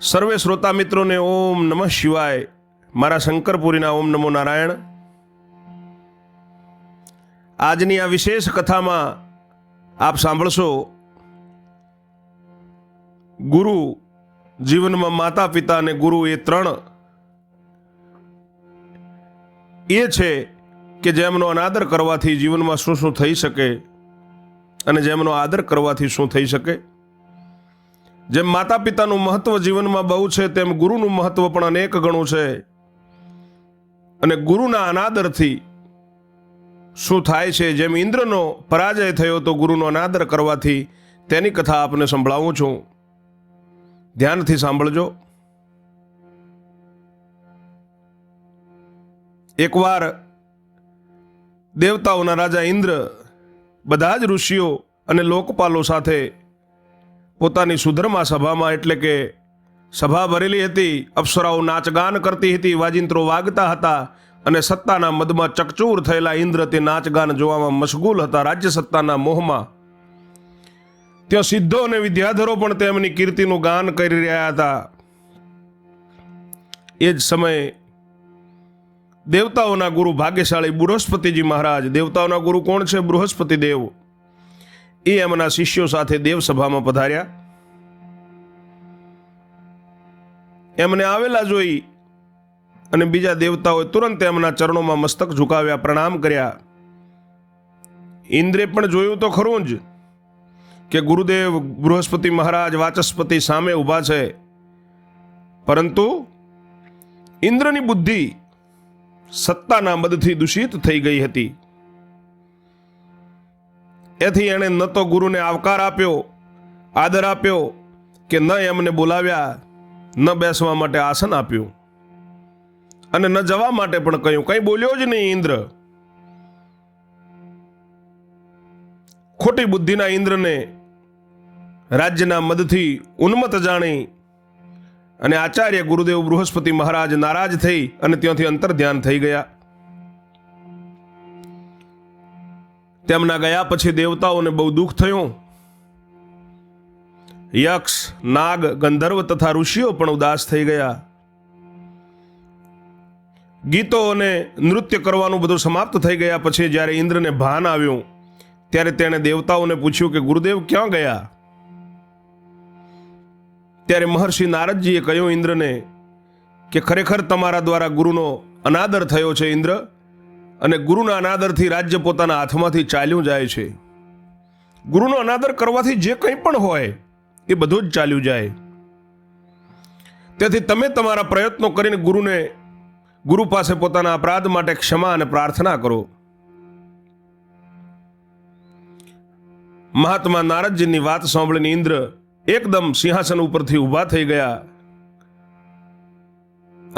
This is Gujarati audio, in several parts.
સર્વે શ્રોતા મિત્રોને ઓમ નમઃ શિવાય. મારા શંકરપુરીના ઓમ નમો નારાયણ. આજની આ વિશેષ કથામાં આપ સાંભળશો ગુરુ જીવનમાં માતા પિતા અને ગુરુ એ ત્રણ એ છે કે જેમનો અનાદર કરવાથી જીવનમાં શું શું થઈ શકે અને જેમનો આદર કરવાથી શું થઈ શકે. જેમ માતા પિતાનું મહત્વ જીવનમાં બહુ છે તેમ ગુરુનું મહત્વ પણ અનેક ગણું છે. અને ગુરુના અનાદરથી શું થાય છે, જેમ ઇન્દ્રનો પરાજય થયો તો ગુરુનો અનાદર કરવાથી, તેની કથા આપને સંભળાવું છું. ધ્યાનથી સાંભળજો. એકવાર દેવતાઓના રાજા ઇન્દ્ર બધા જ ઋષિઓ અને લોકપાલો સાથે પોતાની સુધર્મા સભામાં, એટલે કે સભા ભરેલી હતી, અપ્સરાઓ નાચગાન કરતી હતી, વાજિંત્રો વાગતા હતા અને સત્તાના મદમાં ચકચૂર થયેલા ઇન્દ્ર તે નાચગાન જોવામાં મશગુલ હતા. રાજ્ય સત્તાના મોહમાં ત્યાં સિદ્ધો અને વિદ્યાધરો પણ તેમની કીર્તિનું ગાન કરી રહ્યા હતા. એ જ સમયે દેવતાઓના ગુરુ ભાગ્યશાળી બૃહસ્પતિજી મહારાજ, દેવતાઓના ગુરુ કોણ છે? બૃહસ્પતિ દેવ. એ એમના શિષ્યો સાથે દેવસભામાં પધાર્યા. એમને આવેલા જોઈ અને બીજા દેવતાઓએ તુરંત એમના ચરણોમાં મસ્તક ઝુકાવ્યા, પ્રણામ કર્યા. ઇન્દ્રે પણ જોયું તો ખરું જ કે ગુરુદેવ બૃહસ્પતિ મહારાજ વાચસ્પતિ સામે ઊભા છે, પરંતુ ઇન્દ્રની બુદ્ધિ સત્તાના મદથી દૂષિત થઈ ગઈ હતી. એથી એણે ન તો ગુરુને આવકાર આપ્યો, આદર આપ્યો, કે ન એમને બોલાવ્યા, ન બેસવા માટે આસન આપ્યું અને ન જવા માટે પણ કહ્યું. કંઈ બોલ્યો જ નહીં ઇન્દ્ર. ખોટી બુદ્ધિના ઇન્દ્રને રાજ્યના મદથી ઉન્મત્ત જાણી અને આચાર્ય ગુરુદેવ બૃહસ્પતિ મહારાજ નારાજ થઈ અને ત્યાંથી અંતર ધ્યાન થઈ ગયા. તેમના ગયા પછી દેવતાઓને બહુ દુઃખ થયું. યક્ષ, નાગ, ગંધર્વ તથા ઋષિઓ પણ ઉદાસ થઈ ગયા. ગીતો અને નૃત્ય કરવાનું બધું સમાપ્ત થઈ ગયા પછી જ્યારે ઇન્દ્રને ભાન આવ્યું ત્યારે તેણે દેવતાઓને પૂછ્યું કે ગુરુદેવ ક્યાં ગયા? ત્યારે મહર્ષિ નારદજીએ કહ્યું ઇન્દ્રને કે ખરેખર તમારા દ્વારા ગુરુનો અનાદર થયો છે ઇન્દ્ર, અને ગુરુના અનાદરથી રાજ્ય પોતાના હાથમાંથી ચાલ્યું જાય છે. ગુરુનો અનાદર કરવાથી જે કંઈ પણ હોય એ બધું જ ચાલ્યું જાય. તેથી તમે તમારા પ્રયત્નો કરીને ગુરુ પાસે પોતાના અપરાધ માટે ક્ષમા અને પ્રાર્થના કરો. મહાત્મા નારદજીની વાત સાંભળીને ઇન્દ્ર એકદમ સિંહાસન ઉપરથી ઊભા થઈ ગયા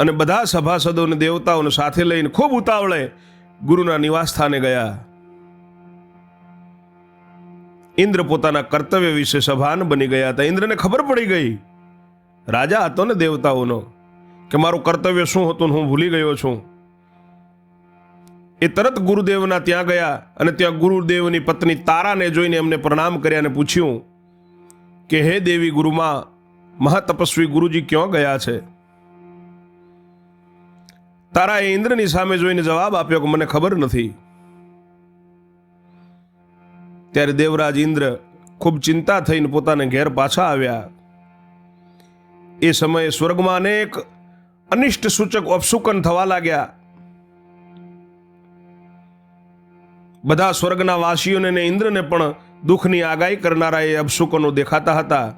અને બધા સભાસદોને દેવતાઓને સાથે લઈને ખૂબ ઉતાવળે ગુરુના નિવાસ સ્થાને ગયા. ઇન્દ્ર પોતાના કર્તવ્ય વિશે સભાન બની ગયા હતા. ઇન્દ્રને ખબર પડી ગઈ, રાજા હતો ને દેવતાઓનો, કે મારું કર્તવ્ય શું હતું હું ભૂલી ગયો છું. એ તરત ગુરુદેવના ત્યાં ગયા અને ત્યાં ગુરુદેવની પત્ની તારાને જોઈને એમને પ્રણામ કર્યા અને પૂછ્યું કે હે દેવી ગુરુમાં, મહાતપસ્વી ગુરુજી ક્યાં ગયા છે? તારાએ ઇન્દ્રની સામે જોઈને જવાબ આપ્યો કે મને ખબર નથી. ત્યારે દેવરાજ ઇન્દ્ર ખૂબ ચિંતા થઈને પોતાને ઘેર પાછા આવ્યા. એ સમયે સ્વર્ગમાં અનેક અનિષ્ટ સૂચક અપશુકન થવા લાગ્યા. બધા સ્વર્ગના વાસીઓને અને ઇન્દ્રને પણ દુઃખની આગાહી કરનારા એ અપશુકનો દેખાતા હતા.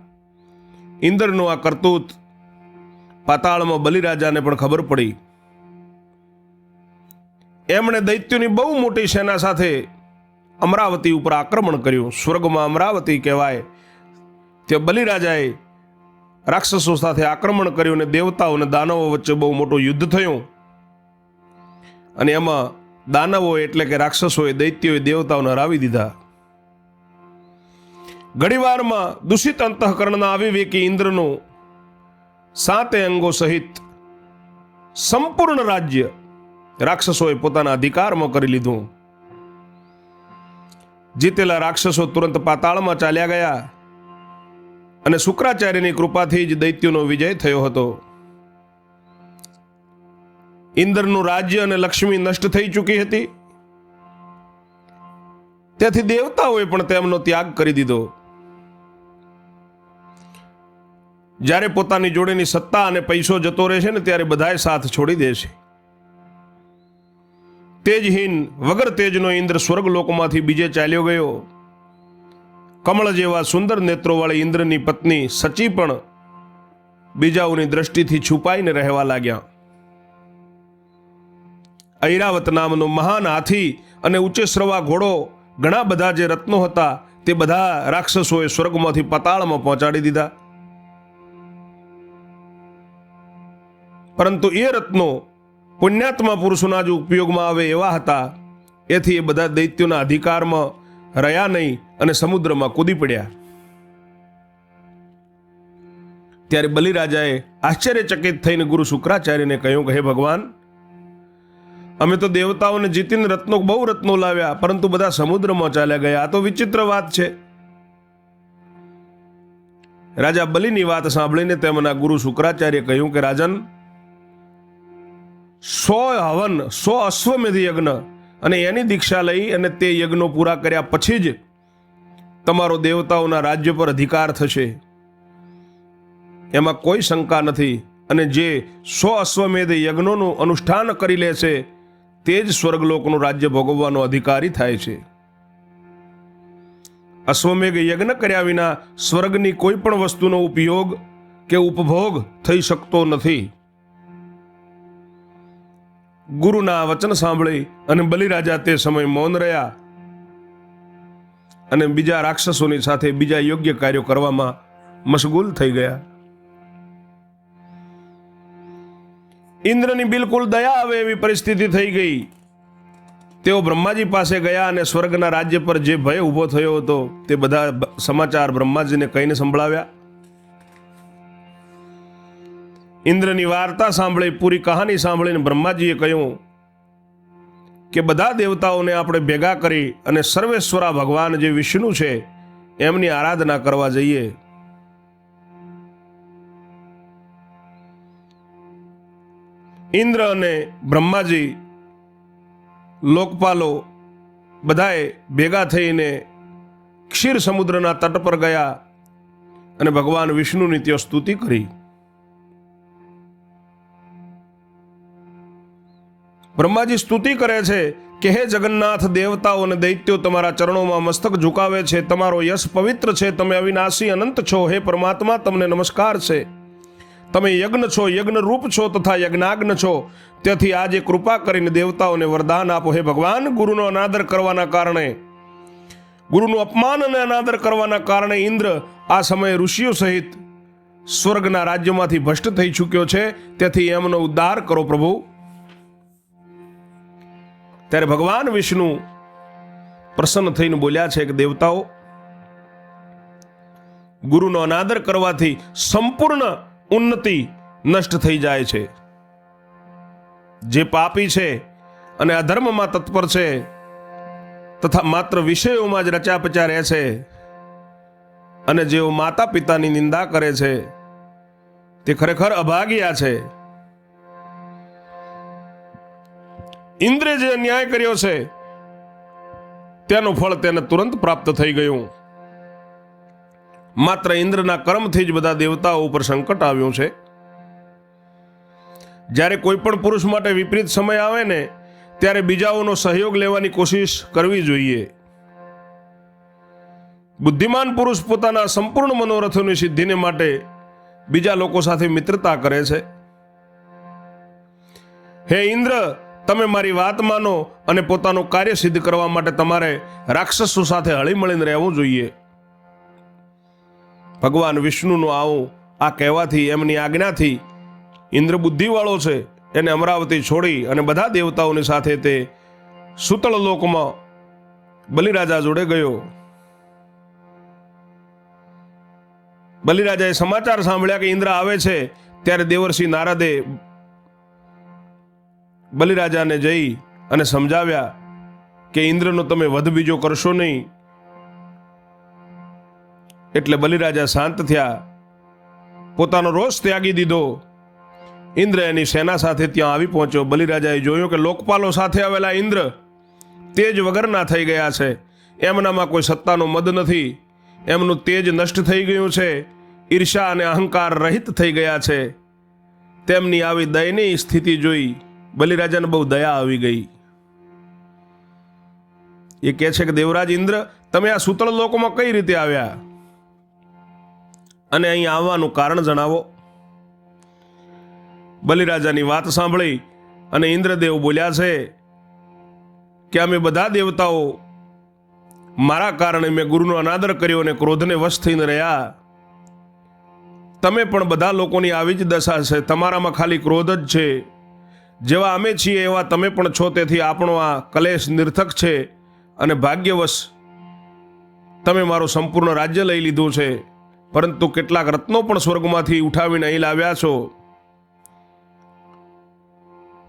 ઇન્દ્રનું આ કરતૂત પાતાળમાં બલિરાજાને પણ ખબર પડી. એમણે દૈત્યોની બહુ મોટી સેના સાથે અમરાવતી ઉપર આક્રમણ કર્યું. સ્વર્ગમાં અમરાવતી કહેવાય. ત્યાં બલિરાજાએ રાક્ષસો સાથે આક્રમણ કર્યું અને દેવતાઓ અને દાનવો વચ્ચે બહુ મોટું યુદ્ધ થયું. અને એમાં દાનવો એટલે કે રાક્ષસોએ દૈત્યોએ દેવતાઓને હરાવી દીધા. ઘડીવારમાં દૂષિત અંતઃકરણના અવિવેકી ઇન્દ્રનું 7 અંગો સહિત સંપૂર્ણ રાજ્ય રાક્ષસોએ પોતાના અધિકારમાં કરી લીધું. જીતેલા રાક્ષસો તુરંત પાતાળમાં ચાલ્યા ગયા અને શુક્રાચાર્યની કૃપાથી જ દૈત્યોનો વિજય થયો હતો. ઇન્દ્રનું રાજ્ય અને લક્ષ્મી નષ્ટ થઈ ચૂકી હતી. તેથી દેવતાઓએ પણ તેમનો ત્યાગ કરી દીધો. જ્યારે પોતાની જોડેની સત્તા અને પૈસો જતો રહેશે ને ત્યારે બધાએ સાથ છોડી દેશે. તેજહીન વગર તેજનો ઇન્દ્ર સ્વર્ગલોકમાંથી બીજે ચાલ્યો ગયો. કમળ જેવા સુંદર નેત્રોવાળી ઇન્દ્રની પત્ની સચી પણ બીજાઓની દ્રષ્ટિથી છુપાઈને રહેવા લાગ્યા. ઐરાવત નામનો મહાન હાથી અને ઉચ્ચેશ્રવા ઘોડો, ઘણા બધા જે રત્નો હતા તે બધા રાક્ષસોએ સ્વર્ગમાંથી પાતાળમાં પહોંચાડી દીધા. પરંતુ એ રત્નો પુણ્યાત્મા પુરુષોના જ ઉપયોગમાં આવે એવા હતા. એથી એ બધા દૈત્યોના અધિકારમાં રહ્યા નહીં અને સમુદ્રમાં કૂદી પડ્યા. ત્યારે બલિરાજાએ આશ્ચર્યચકિત થઈને ગુરુ શુક્રાચાર્યને કહ્યું કે હે ભગવાન, અમે તો દેવતાઓને જીતીને બહુ રત્નો લાવ્યા, પરંતુ બધા સમુદ્રમાં ચાલ્યા ગયા. આ તો વિચિત્ર વાત છે. રાજા બલિની વાત સાંભળીને તેમના ગુરુ શુક્રાચાર્ય કહ્યું કે રાજન, 100 હવન, 100 અશ્વમેધ યજ્ઞ અને એની દીક્ષા લઈ અને તે યજ્ઞો પૂરા કર્યા પછી જ તમારો દેવતાઓના રાજ્ય પર અધિકાર થશે. એમાં કોઈ શંકા નથી. અને જે 100 અશ્વમેધ યજ્ઞોનું અનુષ્ઠાન કરી લેશે તે જ સ્વર્ગલોકનું રાજ્ય ભોગવવાનો અધિકારી થાય છે. અશ્વમેઘ યજ્ઞ કર્યા વિના સ્વર્ગની કોઈ પણ વસ્તુનો ઉપયોગ કે ઉપભોગ થઈ શકતો નથી. ગુરુના વચન સાંભળી અને બલિરાજા તે સમય મૌન રહ્યા અને બીજા રાક્ષસોની સાથે બીજા યોગ્ય કાર્યો કરવામાં મશગુલ થઈ ગયા. ઇન્દ્રની બિલકુલ દયા આવે એવી પરિસ્થિતિ થઈ ગઈ. તેઓ બ્રહ્માજી પાસે ગયા અને સ્વર્ગના રાજ્ય પર જે ભય ઊભો થયો હતો તે બધા સમાચાર બ્રહ્માજીને કહીને સંભળાવ્યા. ઇન્દ્રની વાર્તા સાંભળી, પૂરી કહાની સાંભળીને બ્રહ્માજીએ કહ્યું કે બધા દેવતાઓને આપણે ભેગા કરી અને સર્વેશ્વરા ભગવાન જે વિષ્ણુ છે એમની આરાધના કરવા જઈએ. ઇન્દ્ર અને બ્રહ્માજી, લોકપાલો બધાએ ભેગા થઈને ક્ષીર સમુદ્રના તટ પર ગયા અને ભગવાન વિષ્ણુની ત્યાં સ્તુતિ કરી. બ્રહ્માજી સ્તુતિ કરે છે કે હે જગન્નાથ, દેવતાઓ અને દૈત્યો તમારા ચરણોમાં મસ્તક ઝુકાવે છે. તમારો યશ પવિત્ર છે. તમે અવિનાશી અનંત છો. હે પરમાત્મા, તમને નમસ્કાર છે. તમે યજ્ઞ છો, યજ્ઞ રૂપ છો તથા યજ્ઞાગ્ન છો. તેથી આજે કૃપા કરીને દેવતાઓને વરદાન આપો. હે ભગવાન, ગુરુનો અનાદર કરવાના કારણે, ગુરુનું અપમાન અને અનાદર કરવાના કારણે ઇન્દ્ર આ સમયે ઋષિઓ સહિત સ્વર્ગના રાજ્યમાંથી ભ્રષ્ટ થઈ ચૂક્યો છે. તેથી એમનો ઉદ્ધાર કરો પ્રભુ. ત્યારે ભગવાન વિષ્ણુ પ્રસન્ન થઈને બોલ્યા છે કે દેવતાઓ, ગુરુનો અનાદર કરવાથી સંપૂર્ણ ઉન્નતિ નષ્ટ થઈ જાય છે. જે પાપી છે અને અધર્મમાં તત્પર છે તથા માત્ર વિષયોમાં જ રચ્યા પચ્યા રહે છે અને જેઓ માતા પિતાની નિંદા કરે છે તે ખરેખર અભાગ્યા છે. ઇન્દ્રે જે અન્યાય કર્યો છે તેનું ફળ તેને તુરંત પ્રાપ્ત થઈ ગયું. માત્ર ઇન્દ્રના કર્મથી જ બધા દેવતાઓ ઉપર સંકટ આવ્યું છે. જ્યારે કોઈ પણ પુરુષ માટે વિપરીત સમય આવે ને ત્યારે બીજાઓનો સહયોગ લેવાની કોશિશ કરવી જોઈએ. બુદ્ધિમાન પુરુષ પોતાના સંપૂર્ણ મનોરથોની સિદ્ધિને માટે બીજા લોકો સાથે મિત્રતા કરે છે. હે ઇન્દ્ર, તમે મારી વાત માનો અને પોતાનું કાર્ય સિદ્ધ કરવા માટે તમારે રાક્ષસો સાથે હળીમળીને રહેવું જોઈએ. ભગવાન વિષ્ણુનું આવું આ કહેવાથી, એમની આજ્ઞાથી ઇન્દ્ર બુદ્ધિવાળો છે, એને અમરાવતી છોડી અને બધા દેવતાઓની સાથે તે સુતળ લોકમાં બલિરાજા જોડે ગયો. બલિરાજાએ સમાચાર સાંભળ્યા કે ઇન્દ્ર આવે છે. ત્યારે દેવર્ષિ નારદે બલિરાજાને જઈ અને સમજાવ્યા કે ઇન્દ્રનો તમે વધ બીજો કરશો નહીં. એટલે બલિરાજા શાંત થયા, પોતાનો રોષ ત્યાગી દીધો. ઇન્દ્ર એની સેના સાથે ત્યાં આવી પહોંચ્યો. બલિરાજાએ જોયું કે લોકપાલો સાથે આવેલા ઇન્દ્ર તેજ વગરના થઈ ગયા છે. એમનામાં કોઈ સત્તાનો મદ નથી. એમનું તેજ નષ્ટ થઈ ગયું છે. ઈર્ષા અને અહંકાર રહિત થઈ ગયા છે. તેમની આવી દયનીય સ્થિતિ જોઈ બલિરાજાને બહુ દયા આવી ગઈ. એ કહે છે કે દેવરાજ ઇન્દ્ર, તમે આ સૂતળ લોકમાં કઈ રીતે આવ્યા અને અહીં આવવાનું કારણ જણાવો. બલિરાજાની વાત સાંભળી અને ઇન્દ્રદેવ બોલ્યા છે કે અમે બધા દેવતાઓ મારા કારણે મેં ગુરુનો અનાદર કર્યો અને ક્રોધને વશ થઈને રહ્યા. તમે પણ બધા લોકોની આવી જ દશા છે. તમારામાં ખાલી ક્રોધ જ છે. જેવા અમે છીએ એવા તમે પણ છો. તેથી આપણો આ કલેશ નિર્થક છે અને ભાગ્યવશ તમે મારું સંપૂર્ણ રાજ્ય લઈ લીધું છે, પરંતુ કેટલાક રત્નો પણ સ્વર્ગમાંથી ઉઠાવીને અહીં લાવ્યા છો.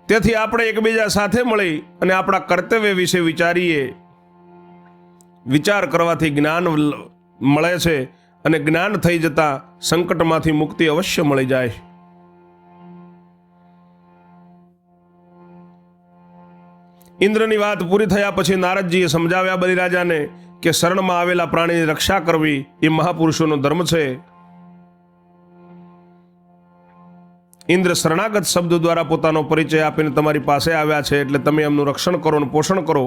તેથી આપણે એકબીજા સાથે મળી અને આપણા કર્તવ્ય વિશે વિચારીએ. વિચાર કરવાથી જ્ઞાન મળે છે અને જ્ઞાન થઈ જતા સંકટમાંથી મુક્તિ અવશ્ય મળી જાય. ઇન્દ્રની વાત પૂરી થયા પછી નારદજીએ સમજાવ્યા બલિરાજાને કે શરણમાં આવેલા પ્રાણીની રક્ષા કરવી એ મહાપુરુષોનો ધર્મ છે. ઇન્દ્ર શરણાગત શબ્દ દ્વારા પોતાનો પરિચય આપીને તમારી પાસે આવ્યા છે, એટલે તમે એમનું રક્ષણ કરો અને પોષણ કરો.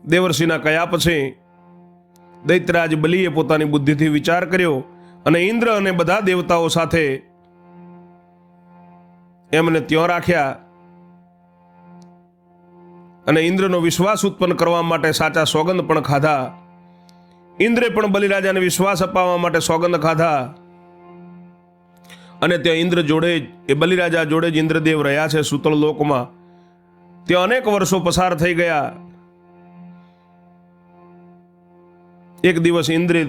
દેવર્ષિના કયા પછી દૈત્યરાજ બલિએ પોતાની બુદ્ધિથી વિચાર કર્યો અને ઇન્દ્ર અને બધા દેવતાઓ સાથે એમને ત્યાં રાખ્યા અને ઇન્દ્રનો વિશ્વાસ ઉત્પન્ન કરવા માટે સાચા સોગંદ પણ ખાધા. ઇન્દ્રે પણ બલિરાજાને વિશ્વાસ અપાવવા માટે સોગંદ ખાધા અને ત્યાં ઇન્દ્ર જોડે એ બલિરાજા જોડે જ ઇન્દ્રદેવ રહ્યા છે સૂતળ લોકમાં. ત્યાં અનેક વર્ષો પસાર થઈ ગયા. એક દિવસ ઇન્દ્રે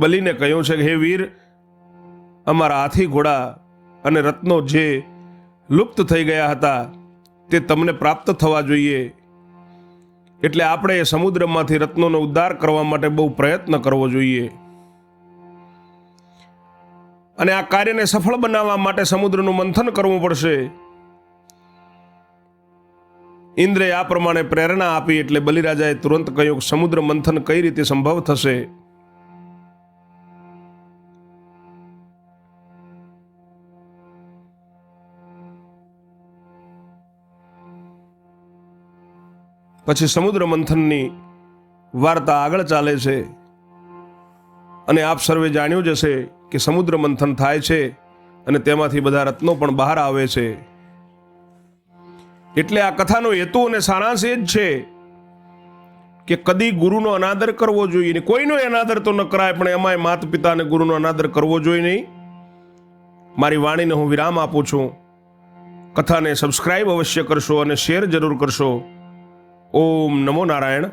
બલિને કહ્યું છે કે હે વીર, અમારા હાથી ઘોડા અને રત્નો જે લુપ્ત થઈ ગયા હતા તે તમને પ્રાપ્ત થવા જોઈએ, એટલે આપણે એ સમુદ્રમાંથી રત્નોનો ઉદ્ધાર કરવા માટે બહુ પ્રયત્ન કરવો જોઈએ અને આ કાર્યને સફળ બનાવવા માટે સમુદ્રનું મંથન કરવું પડશે. ઇન્દ્રે આ પ્રમાણે પ્રેરણા આપી એટલે બલિરાજાએ તુરંત કહ્યું સમુદ્ર મંથન કઈ રીતે સંભવ થશે. પછી સમુદ્ર મંથનની વાર્તા આગળ ચાલે છે અને આપ સર્વે જાણ્યું જ હશે કે સમુદ્ર મંથન થાય છે અને તેમાંથી બધા રત્નો પણ બહાર આવે છે. એટલે આ કથાનો હેતુ અને સારાંશ એ જ છે કે કદી ગુરુનો અનાદર કરવો જોઈએ નહીં. કોઈનો અનાદર તો ન કરાય, પણ એમાંય માતા પિતા અને ગુરુનો અનાદર કરવો જોઈએ નહીં. મારી વાણીને હું વિરામ આપું છું. કથાને સબસ્ક્રાઇબ અવશ્ય કરશો અને શેર જરૂર કરશો. ઓમ નમો નારાયણ.